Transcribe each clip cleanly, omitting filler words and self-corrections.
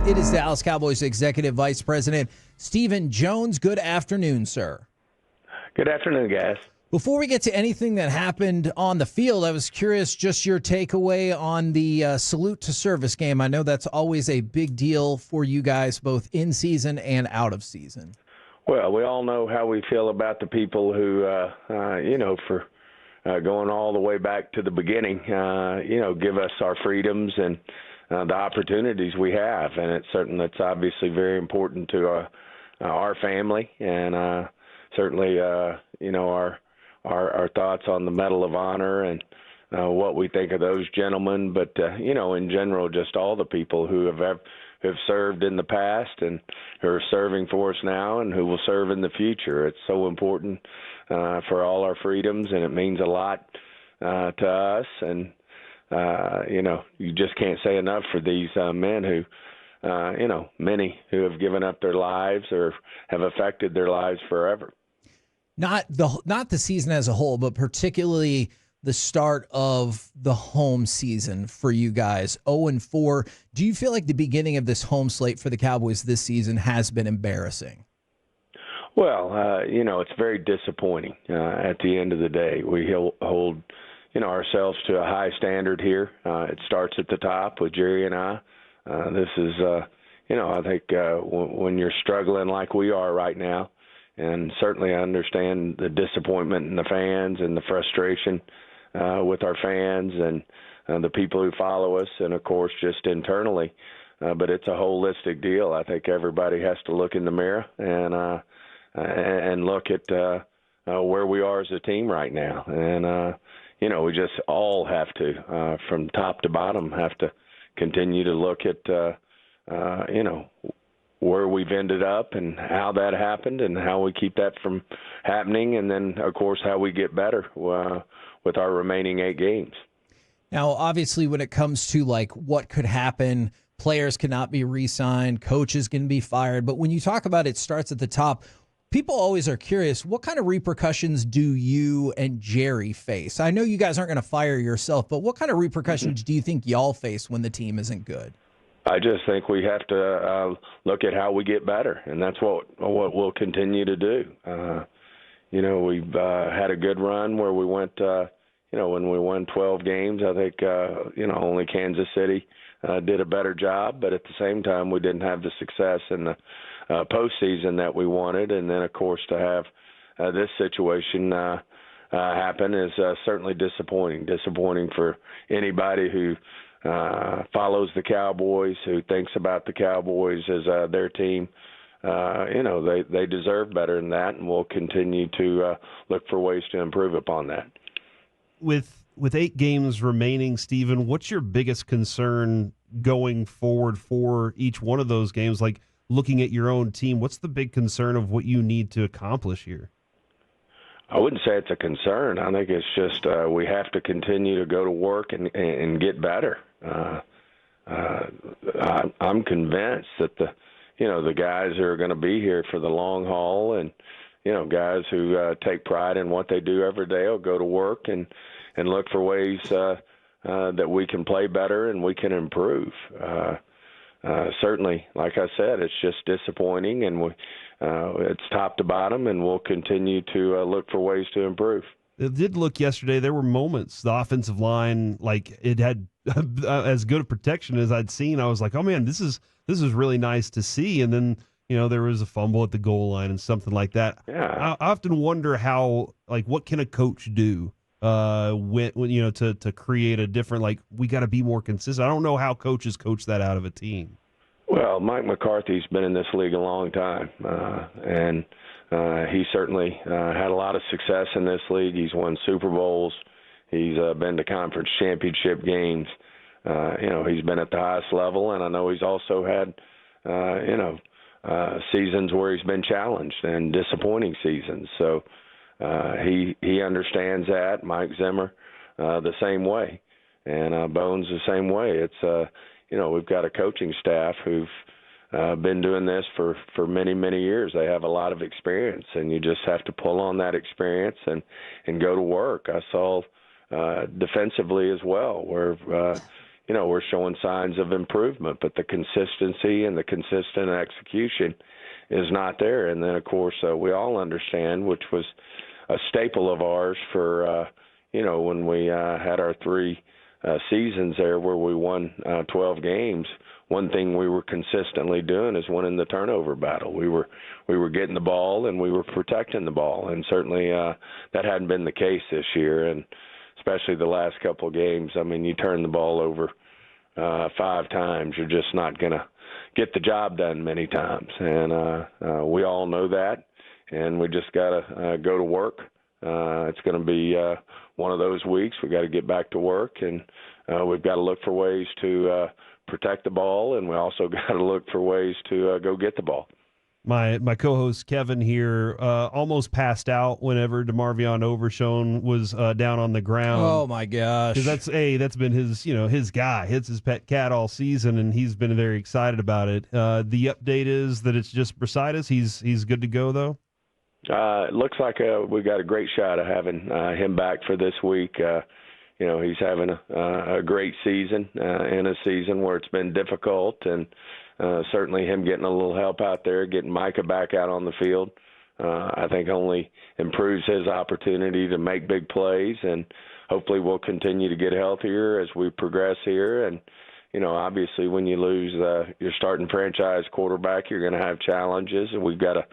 It is Dallas Cowboys Executive Vice President Stephen Jones. Good afternoon, sir. Good afternoon, guys. Before we get to anything that happened on the field, I was curious just your takeaway on the salute to service game. I know that's always a big deal for you guys, both in season and out of season. Well, we all know how we feel about the people who, for going all the way back to the beginning, give us our freedoms and the opportunities we have. And that's obviously very important to our family and certainly, our thoughts on the Medal of Honor and what we think of those gentlemen. But, in general, just all the people who have served in the past and who are serving for us now and who will serve in the future. It's so important for all our freedoms, and it means a lot to us. And, you just can't say enough for these men who, many who have given up their lives or have affected their lives forever. Not the season as a whole, but particularly the start of the home season for you guys, 0-4. Do you feel like the beginning of this home slate for the Cowboys this season has been embarrassing? Well, it's very disappointing at the end of the day. We hold, ourselves to a high standard here. It starts at the top with Jerry and I. This is, I think when you're struggling like we are right now, and certainly I understand the disappointment in the fans and the frustration with our fans and the people who follow us, and, of course, just internally. But it's a holistic deal. I think everybody has to look in the mirror and look at where we are as a team right now. And, we just all have to, from top to bottom, have to continue to look at, where we've ended up and how that happened and how we keep that from happening. And then, of course, how we get better with our remaining 8 games. Now, obviously, when it comes to like what could happen, players cannot be re-signed, coaches can be fired. But when you talk about it starts at the top, people always are curious, what kind of repercussions do you and Jerry face? I know you guys aren't going to fire yourself, but what kind of repercussions do you think y'all face when the team isn't good? I just think we have to look at how we get better, and that's what we'll continue to do. We've had a good run where we went, when we won 12 games, I think, only Kansas City did a better job, but at the same time we didn't have the success in the postseason that we wanted. And then, of course, to have this situation happen is certainly disappointing for anybody who follows the Cowboys, who thinks about the Cowboys as their team. They deserve better than that, and we'll continue to look for ways to improve upon that. With 8 games remaining, Stephen, what's your biggest concern going forward for each one of those games? Like looking at your own team, what's the big concern of what you need to accomplish here? I wouldn't say it's a concern. I think it's just we have to continue to go to work and get better. I'm convinced that the guys who are going to be here for the long haul, and guys who take pride in what they do every day, will go to work and look for ways that we can play better and we can improve. Certainly, like I said, it's just disappointing, and it's top to bottom, and we'll continue to look for ways to improve. It did look yesterday. There were moments, the offensive line, like it had as good a protection as I'd seen. I was like, oh man, this is really nice to see. And then, there was a fumble at the goal line and something like that. Yeah. I often wonder how, like, what can a coach do when to create a different, we got to be more consistent. I don't know how coaches coach that out of a team. Well, Mike McCarthy's been in this league a long time, and he certainly had a lot of success in this league. He's won Super Bowls. He's been to conference championship games. He's been at the highest level, and I know he's also had, seasons where he's been challenged and disappointing seasons. So he understands that. Mike Zimmer, the same way, and Bones the same way. It's we've got a coaching staff who've been doing this for many, many years. They have a lot of experience, and you just have to pull on that experience and go to work. I saw defensively as well, where we're showing signs of improvement, but the consistency and the consistent execution is not there. And then, of course, we all understand, which was a staple of ours for, when we had our 3 seasons there where we won 12 games. One thing we were consistently doing is winning the turnover battle. We were getting the ball and we were protecting the ball, and certainly that hadn't been the case this year, and especially the last couple of games. I mean, you turn the ball over 5 times, you're just not going to get the job done many times, and we all know that, and we just got to go to work. It's going to be one of those weeks. We got to get back to work, and we've got to look for ways to protect the ball, and we also got to look for ways to go get the ball. My co-host Kevin here almost passed out whenever DeMarvion Overshown was down on the ground. Oh my gosh! Because that's been his guy. It's his pet cat all season, and he's been very excited about it. The update is that it's just bursitis. He's good to go though. It looks like we got a great shot of having him back for this week. He's having a great season in a season where it's been difficult, and certainly him getting a little help out there, getting Micah back out on the field, I think only improves his opportunity to make big plays, and hopefully we'll continue to get healthier as we progress here. And, obviously when you lose your starting franchise quarterback, you're going to have challenges, and we've got to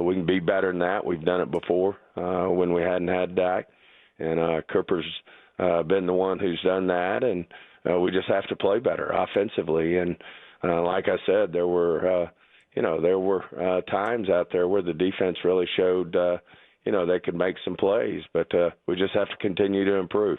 we can be better than that. We've done it before when we hadn't had Dak, and Cooper's been the one who's done that, and we just have to play better offensively. And like I said, there were times out there where the defense really showed they could make some plays, but we just have to continue to improve.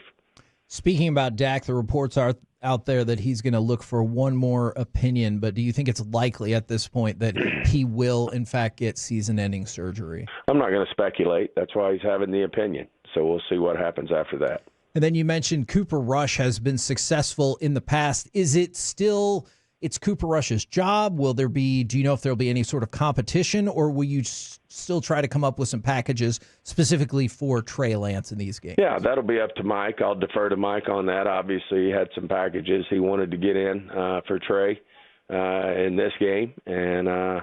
Speaking about Dak, the reports are out there that he's going to look for one more opinion, but do you think it's likely at this point that he will, in fact, get season-ending surgery? I'm not going to speculate. That's why he's having the opinion. So we'll see what happens after that. And then you mentioned Cooper Rush has been successful in the past. Is it still it's Cooper Rush's job? Do you know if there'll be any sort of competition, or will you still try to come up with some packages specifically for Trey Lance in these games? Yeah, that'll be up to Mike. I'll defer to Mike on that. Obviously, he had some packages he wanted to get in for Trey in this game, and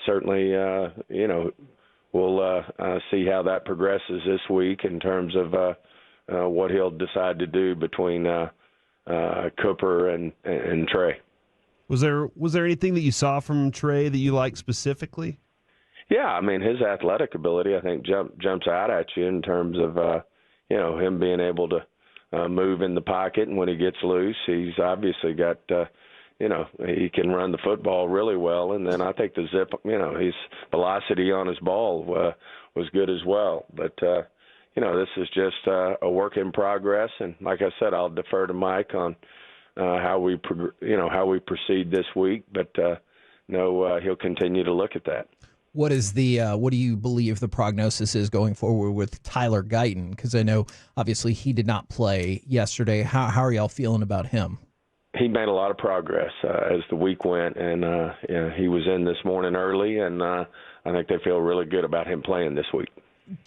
certainly, we'll see how that progresses this week in terms of what he'll decide to do between Cooper and Trey. Was there anything that you saw from Trey that you liked specifically? Yeah, I mean, his athletic ability, I think, jumps out at you in terms of, him being able to move in the pocket, and when he gets loose, he's obviously got, he can run the football really well, and then I think the zip, his velocity on his ball was good as well. But, this is just a work in progress, and like I said, I'll defer to Mike on how we proceed this week, but he'll continue to look at that. What do you believe the prognosis is going forward with Tyler Guyton? Because I know obviously he did not play yesterday. How are y'all feeling about him? He made a lot of progress as the week went, and he was in this morning early, and I think they feel really good about him playing this week.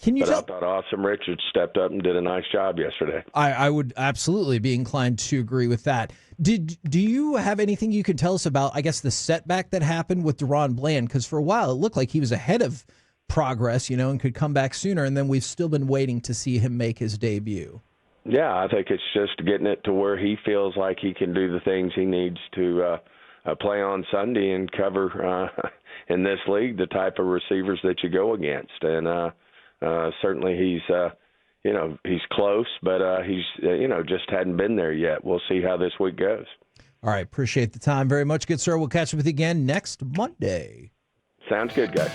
I thought Awesome Richards stepped up and did a nice job yesterday. I would absolutely be inclined to agree with that. Do you have anything you can tell us about, I guess, the setback that happened with Deron Bland? Because for a while it looked like he was ahead of progress, and could come back sooner, and then we've still been waiting to see him make his debut. Yeah, I think it's just getting it to where he feels like he can do the things he needs to play on Sunday and cover in this league the type of receivers that you go against. And certainly he's close, but he's just hadn't been there yet. We'll see how this week goes. All right, appreciate the time very much, good sir. We'll catch up with you again next Monday. Sounds good, guys.